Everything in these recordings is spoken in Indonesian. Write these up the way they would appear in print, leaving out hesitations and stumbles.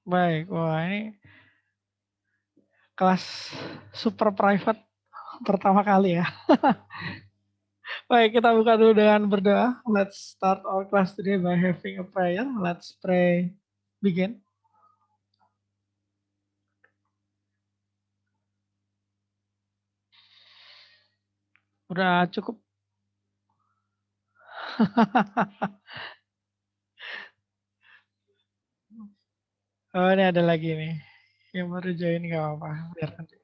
Baik, wah ini kelas super private pertama kali ya. Baik, kita buka dulu dengan berdoa. Let's start our class today by having a prayer. Let's pray. Begin. Udah cukup. Oh, ini ada lagi nih. Yang baru join nggak apa-apa. Biar nanti.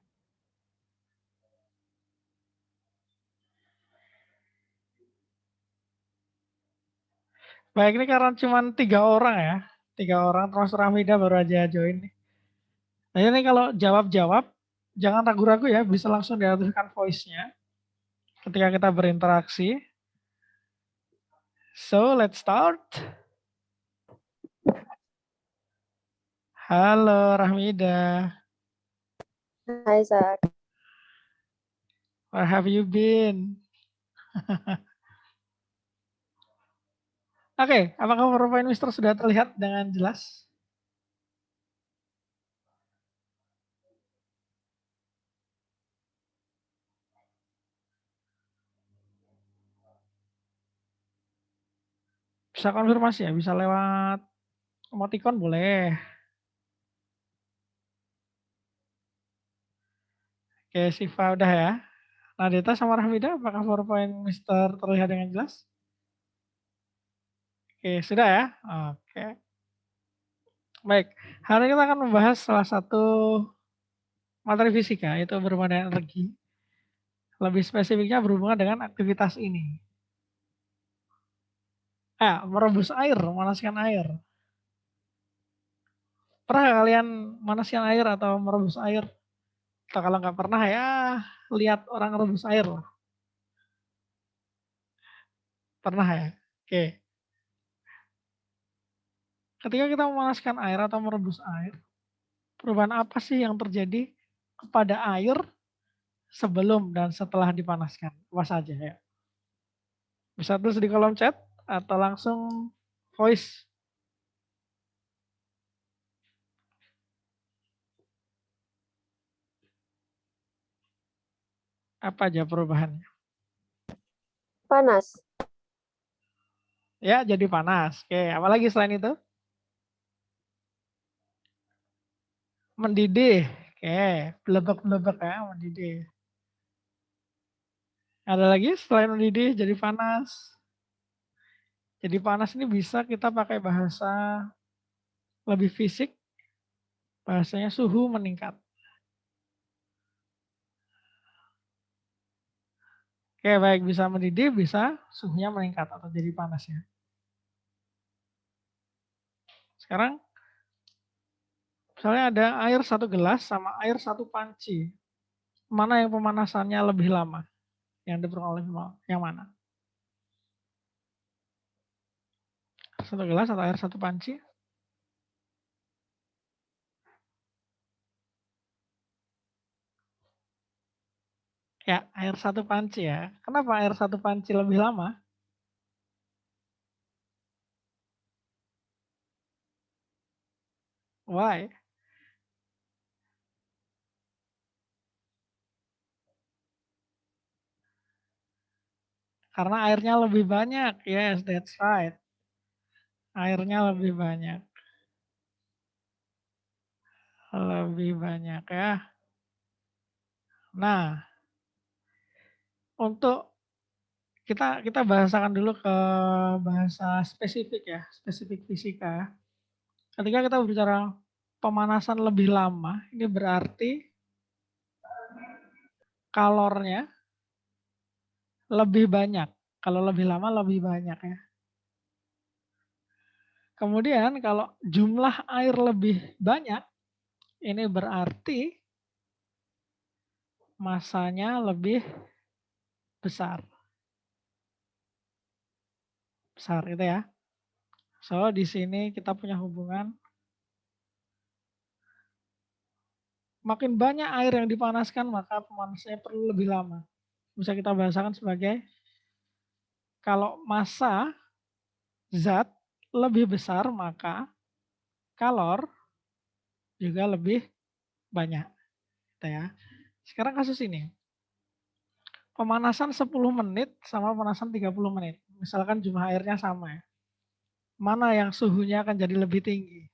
Baik, ini karena cuma 3 orang ya. 3 orang termasuk Ramida baru aja join nih. Nah ini kalau jawab-jawab, jangan ragu-ragu ya. Bisa langsung diaktifkan voice-nya ketika kita berinteraksi. So, let's start. Halo Rahmida. Hai, Zak. Where have you been? Oke, apakah PowerPoint Mister sudah terlihat dengan jelas? Bisa konfirmasi ya, bisa lewat emoticon boleh. Oke, Siva udah ya. Nadita sama Rahmida, apakah PowerPoint Mister terlihat dengan jelas? Oke, sudah ya? Oke. Baik, hari ini kita akan membahas salah satu materi fisika, yaitu berhubungan dengan energi. Lebih spesifiknya berhubungan dengan aktivitas ini. Merebus air, memanaskan air. Pernah nggak kalian manaskan air atau merebus air? Atau kalau nggak pernah ya, lihat orang rebus air lah. Pernah ya? Oke. Ketika kita memanaskan air atau merebus air, perubahan apa sih yang terjadi kepada air sebelum dan setelah dipanaskan? Apa saja ya? Bisa tulis di kolom chat atau langsung voice. Apa aja perubahannya? Panas. Ya, jadi panas. Oke, apalagi selain itu? Mendidih. Oke, blebek-blebek ya, mendidih. Ada lagi selain mendidih jadi panas? Jadi panas ini bisa kita pakai bahasa lebih fisik, bahasanya suhu meningkat. Oke, baik, bisa mendidih, bisa suhunya meningkat atau jadi panas ya. Sekarang misalnya ada air 1 gelas sama air 1 panci. Mana yang pemanasannya lebih lama? Yang diperoleh yang mana? 1 gelas atau air 1 panci? Ya, air 1 panci ya. Kenapa air 1 panci lebih lama? Why? Karena airnya lebih banyak. Yes, that's right. Airnya lebih banyak. Lebih banyak ya. Nah, untuk kita bahasakan dulu ke bahasa spesifik ya, spesifik fisika. Ketika kita berbicara pemanasan lebih lama, ini berarti kalornya lebih banyak. Kalau lebih lama lebih banyak ya. Kemudian kalau jumlah air lebih banyak, ini berarti masanya lebih besar. Besar itu ya. So, di sini kita punya hubungan makin banyak air yang dipanaskan, maka pemanasnya perlu lebih lama. Bisa kita bahasakan sebagai kalau massa zat lebih besar, maka kalor juga lebih banyak. Gitu ya. Sekarang kasus ini. Pemanasan 10 menit sama pemanasan 30 menit. Misalkan jumlah airnya sama ya. Mana yang suhunya akan jadi lebih tinggi?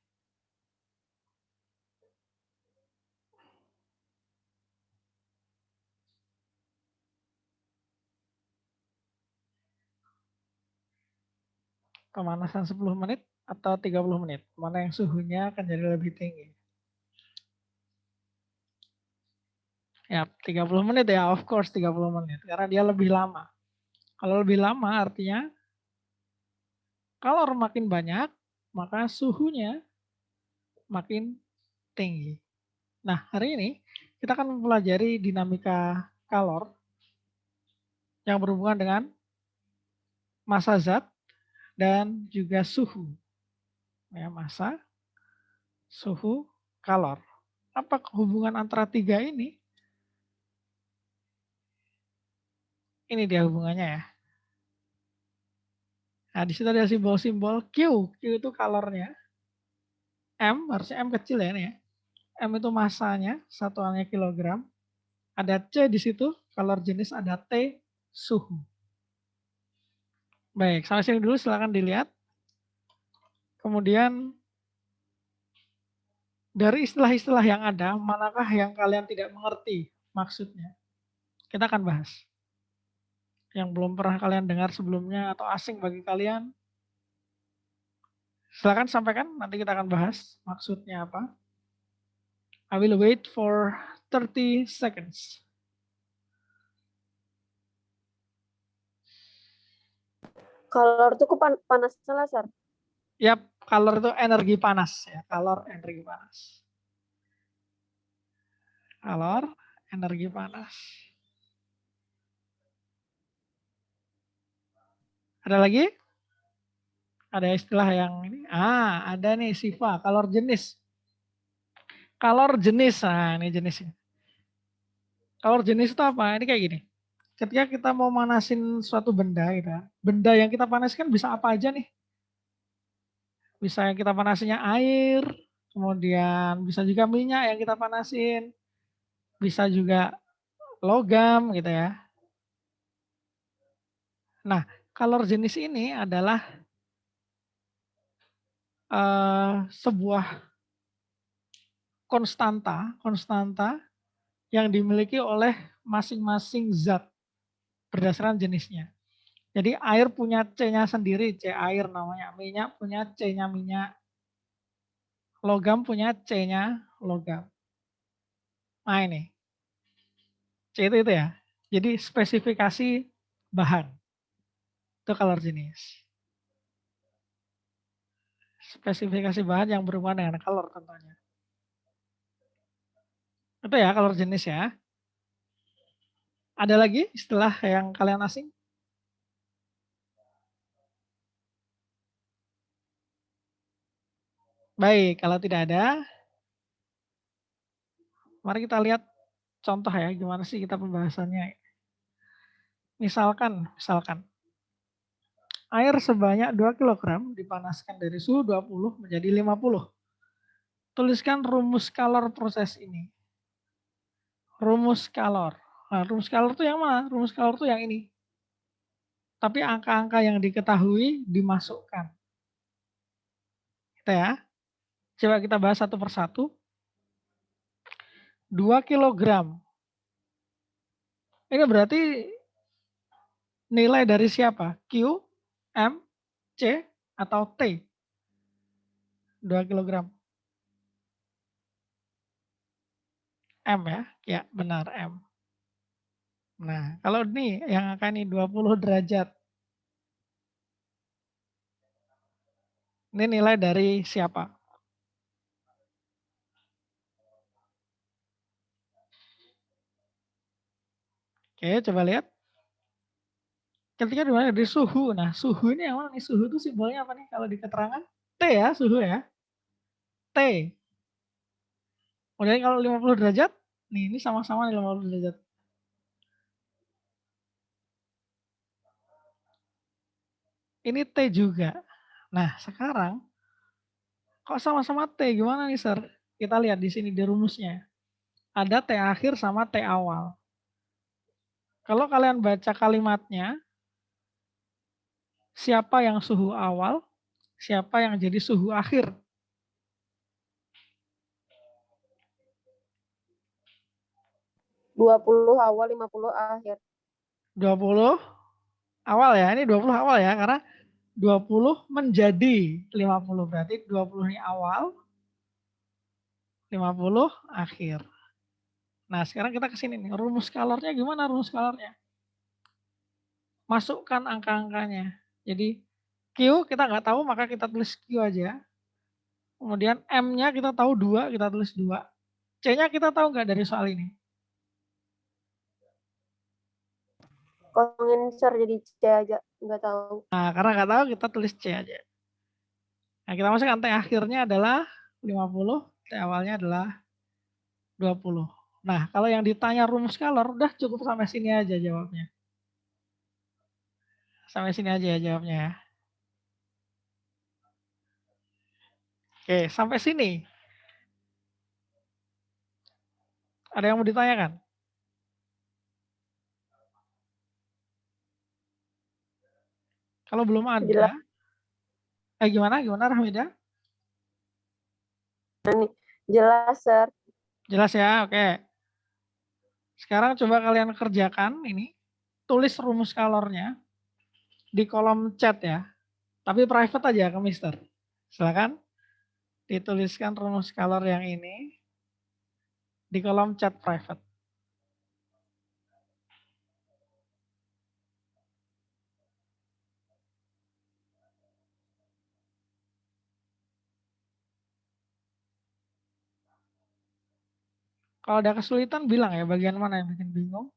Pemanasan 10 menit atau 30 menit? Mana yang suhunya akan jadi lebih tinggi? Ya, 30 menit ya, of course 30 menit. Karena dia lebih lama. Kalau lebih lama artinya kalor makin banyak, maka suhunya makin tinggi. Nah, hari ini kita akan mempelajari dinamika kalor yang berhubungan dengan massa zat dan juga suhu. Ya, massa, suhu, kalor. Apa hubungan antara tiga ini? Ini dia hubungannya ya. Nah, di situ ada simbol-simbol Q. Q itu kalornya. M, harusnya M kecil ya ini ya. M itu massanya, satuannya kilogram. Ada C di situ, kalor jenis, ada T, suhu. Baik, sampai sini dulu silakan dilihat. Kemudian dari istilah-istilah yang ada, manakah yang kalian tidak mengerti maksudnya? Kita akan bahas. Yang belum pernah kalian dengar sebelumnya atau asing bagi kalian, silakan sampaikan, nanti kita akan bahas maksudnya apa. I will wait for 30 seconds. Kalor itu panasnya lah, Sar. Yap, kalor itu energi panas ya, kalor energi panas. Kalor energi panas. Ada lagi? Ada istilah yang ini? Ada nih Siva, kalor jenis. Kalor jenis, nah ini jenisnya. Kalor jenis itu apa? Ini kayak gini. Ketika kita mau manasin suatu benda gitu, benda yang kita panaskan bisa apa aja nih? Bisa yang kita panasinya air, kemudian bisa juga minyak yang kita panasin, bisa juga logam gitu ya. Nah, kalor jenis ini adalah sebuah konstanta yang dimiliki oleh masing-masing zat berdasarkan jenisnya. Jadi air punya C-nya sendiri, C air namanya. Minyak punya C-nya minyak. Logam punya C-nya logam. Nah ini, C itu ya. Jadi spesifikasi bahan. Itu kalor jenis. Spesifikasi bahan yang berhubungan dengan kalor tentunya. Itu ya kalor jenis ya. Ada lagi istilah yang kalian asing? Baik, kalau tidak ada, mari kita lihat contoh ya, gimana sih kita pembahasannya. Misalkan, air sebanyak 2 kg dipanaskan dari suhu 20 menjadi 50. Tuliskan rumus kalor proses ini. Rumus kalor. Nah, rumus kalor itu yang mana? Rumus kalor itu yang ini. Tapi angka-angka yang diketahui dimasukkan. Kita ya. Coba kita bahas satu persatu. 2 kilogram. Ini berarti nilai dari siapa? Q, M, C, atau T? 2 kilogram. M ya? Ya, benar M. Nah, kalau ini yang akan ini 20 derajat. Ini nilai dari siapa? Oke, coba lihat. Ketika dimana dari suhu. Nah, suhu ini yang mana nih? Suhu itu simbolnya apa nih kalau di keterangan? T ya, suhu ya. T. Kemudian kalau 50 derajat, nih ini sama-sama 50 derajat. Ini T juga. Nah, sekarang kok sama-sama T? Gimana nih, Sir? Kita lihat di sini di rumusnya. Ada T akhir sama T awal. Kalau kalian baca kalimatnya, siapa yang suhu awal, siapa yang jadi suhu akhir. 20 awal, 50 akhir. 20 awal ya, ini 20 awal ya, karena 20 menjadi 50. Berarti 20 ini awal, 50 akhir. Nah, sekarang kita ke sini nih. Rumus scalarnya gimana rumus scalarnya? Masukkan angka-angkanya. Jadi Q kita nggak tahu, maka kita tulis Q aja. Kemudian M-nya kita tahu 2, kita tulis 2. C-nya kita tahu nggak dari soal ini? Kosongin Sir jadi C aja, nggak tahu. Nah, karena nggak tahu kita tulis C aja. Nah, kita masukkan T akhirnya adalah 50, T awalnya adalah 20. Nah, kalau yang ditanya rumus scalar, udah cukup sampai sini aja jawabnya. Sampai sini aja ya jawabnya ya. Oke, sampai sini. Ada yang mau ditanyakan? Kalau belum Jelas. ada, gimana Rahmida? Jelas, Sir. Jelas ya, oke. Sekarang coba kalian kerjakan ini. Tulis rumus scalarnya di kolom chat ya. Tapi private aja ke Mister. Silakan dituliskan rumus scalar yang ini di kolom chat private. Kalau ada kesulitan bilang ya bagian mana yang bikin bingung.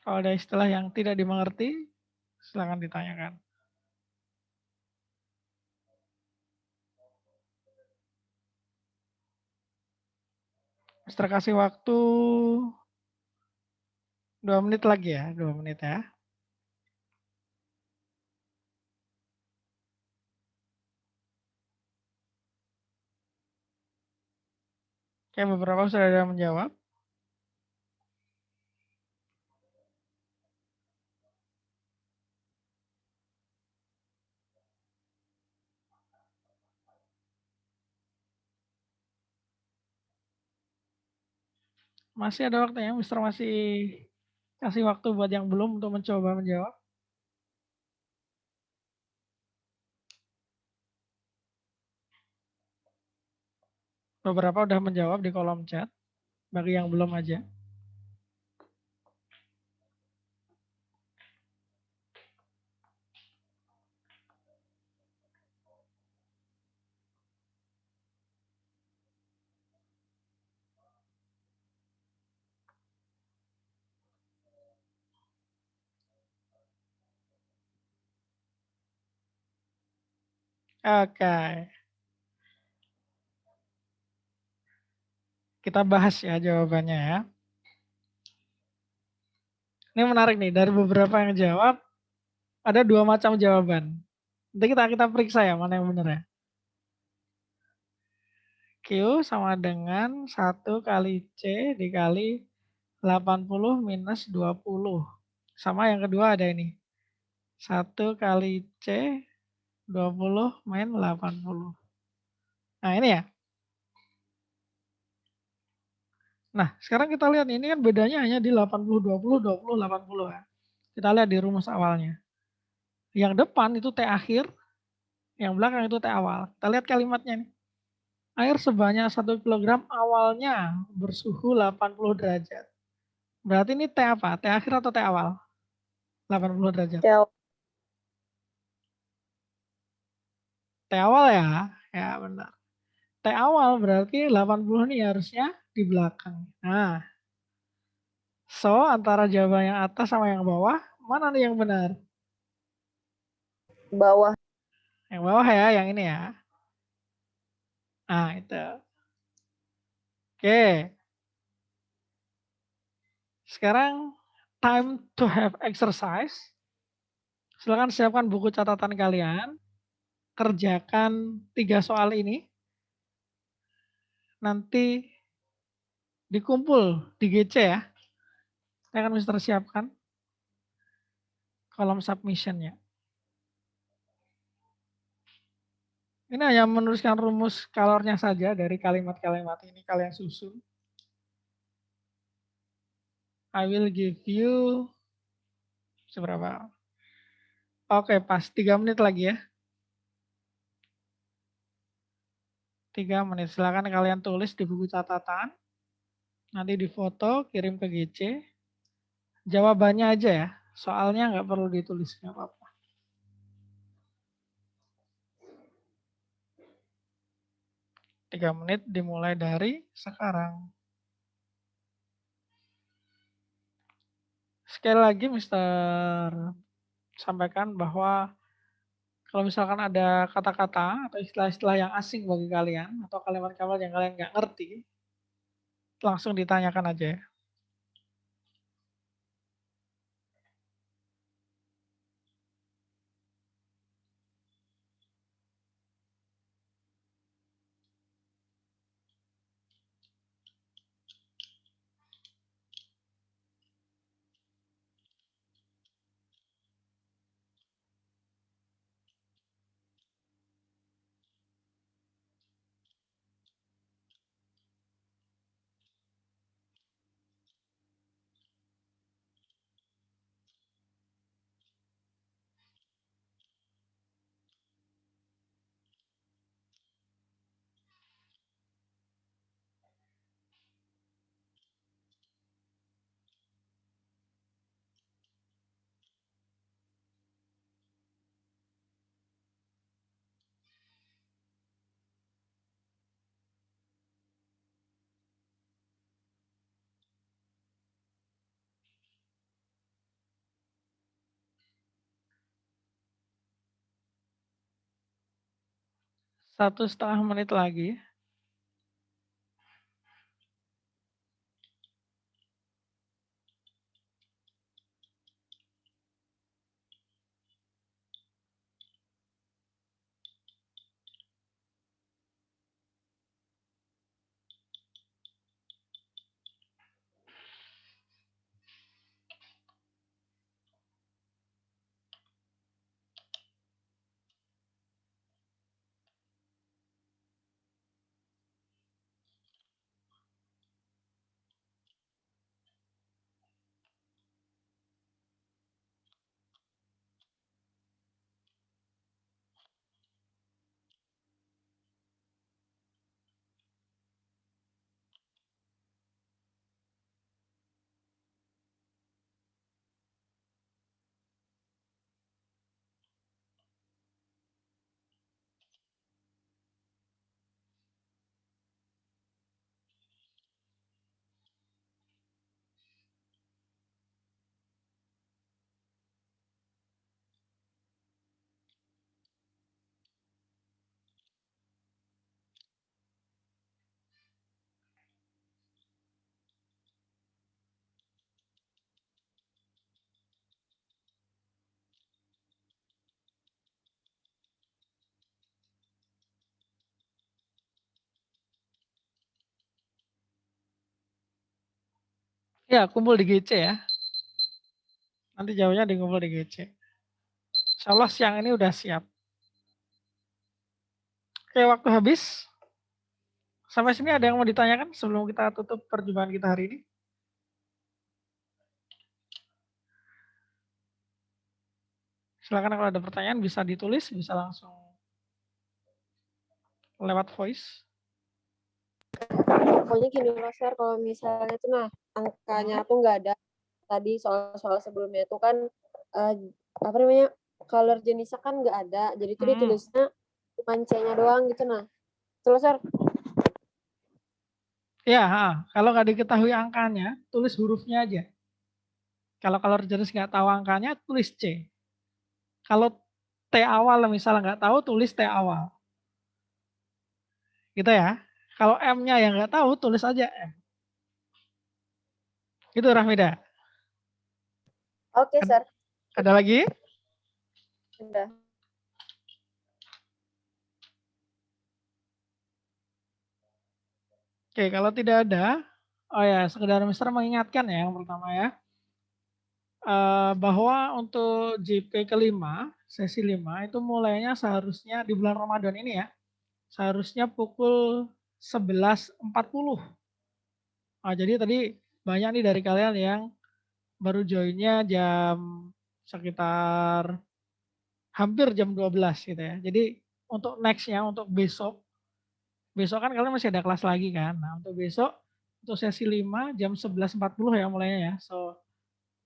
Kalau ada istilah yang tidak dimengerti, silakan ditanyakan. Mister kasih waktu 2 menit lagi ya, 2 menit ya. Oke, beberapa sudah ada yang menjawab. Masih ada waktunya, Mister masih kasih waktu buat yang belum untuk mencoba menjawab. Beberapa udah menjawab di kolom chat, bagi yang belum aja. Oke. Kita bahas ya jawabannya ya. Ini menarik nih, dari beberapa yang jawab, ada 2 macam jawaban. Nanti kita periksa ya mana yang benar ya. Q sama dengan 1 kali C dikali 80 minus 20. Sama yang kedua ada ini. 1 kali C 20 min 80. Nah ini ya. Nah sekarang kita lihat ini kan bedanya hanya di 80, 20, 20, 80 ya. Kita lihat di rumus awalnya. Yang depan itu T akhir, yang belakang itu T awal. Kita lihat kalimatnya nih. Air sebanyak 1 kg awalnya bersuhu 80 derajat. Berarti ini T apa? T akhir atau T awal? 80 derajat. T awal ya? Ya benar. T awal berarti 80 ini harusnya di belakang. Nah, so antara jawaban yang atas sama yang bawah, mana nih yang benar? Bawah. Yang bawah ya, yang ini ya. Nah, itu. Oke. Sekarang time to have exercise. Silakan siapkan buku catatan kalian. Kerjakan 3 soal ini. Nanti dikumpul di GC ya. Saya akan Mister siapkan kolom submission-nya. Ini hanya menuliskan rumus kalornya saja dari kalimat-kalimat ini kalian susun. I will give you seberapa? Oke, pas 3 menit lagi ya. 3 menit. Silakan kalian tulis di buku catatan. Nanti difoto, kirim ke GC. Jawabannya aja ya. Soalnya nggak perlu ditulis, nggak apa-apa. Tiga menit dimulai dari sekarang. Sekali lagi Mister sampaikan bahwa kalau misalkan ada kata-kata atau istilah-istilah yang asing bagi kalian atau kalimat-kalimat yang kalian nggak ngerti, langsung ditanyakan aja ya. Satu setengah menit lagi. Ya, kumpul di GC ya. Nanti jawabnya dikumpul di GC. Insya Allah siang ini udah siap. Oke, waktu habis. Sampai sini ada yang mau ditanyakan sebelum kita tutup perjumpaan kita hari ini? Silakan kalau ada pertanyaan bisa ditulis, bisa langsung lewat voice. Pokoknya gini loh, Sir, kalau misalnya tuh angkanya tuh nggak ada. Tadi soal-soal sebelumnya itu kan apa namanya, color jenisnya kan nggak ada. Jadi tuh ditulisnya cuma C-nya doang gitu nah. Terus, Sir? Ya, kalau nggak diketahui angkanya, tulis hurufnya aja. Kalau color jenis nggak tahu angkanya, tulis C. Kalau T awal misalnya nggak tahu, tulis T awal. Gitu ya. Kalau M-nya yang nggak tahu, tulis aja M. Itu Rahmida. Oke, Sir. Ada lagi? Udah. Oke, kalau tidak ada, oh ya, sekedar Mister mengingatkan ya yang pertama ya, bahwa untuk JP kelima, sesi 5 itu mulainya seharusnya di bulan Ramadan ini ya, seharusnya pukul 11.40. Jadi tadi banyak nih dari kalian yang baru joinnya jam sekitar hampir jam 12 gitu ya. Jadi untuk nextnya, untuk besok kan kalian masih ada kelas lagi kan. Nah untuk besok, untuk sesi 5 jam 11.40 ya mulainya ya. So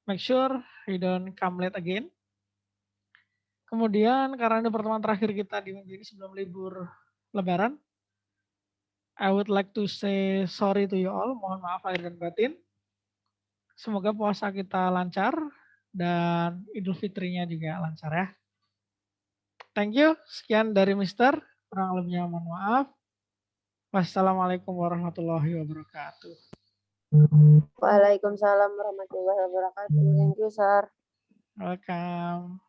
make sure you don't come late again. Kemudian karena ini pertemuan terakhir kita di minggu ini sebelum libur Lebaran, I would like to say sorry to you all. Mohon maaf lahir dan batin. Semoga puasa kita lancar dan Idul Fitrinya juga lancar ya. Thank you. Sekian dari Mister. Kurang lebihnya mohon maaf. Wassalamualaikum warahmatullahi wabarakatuh. Waalaikumsalam warahmatullahi wabarakatuh. Thank you, Sir. Welcome.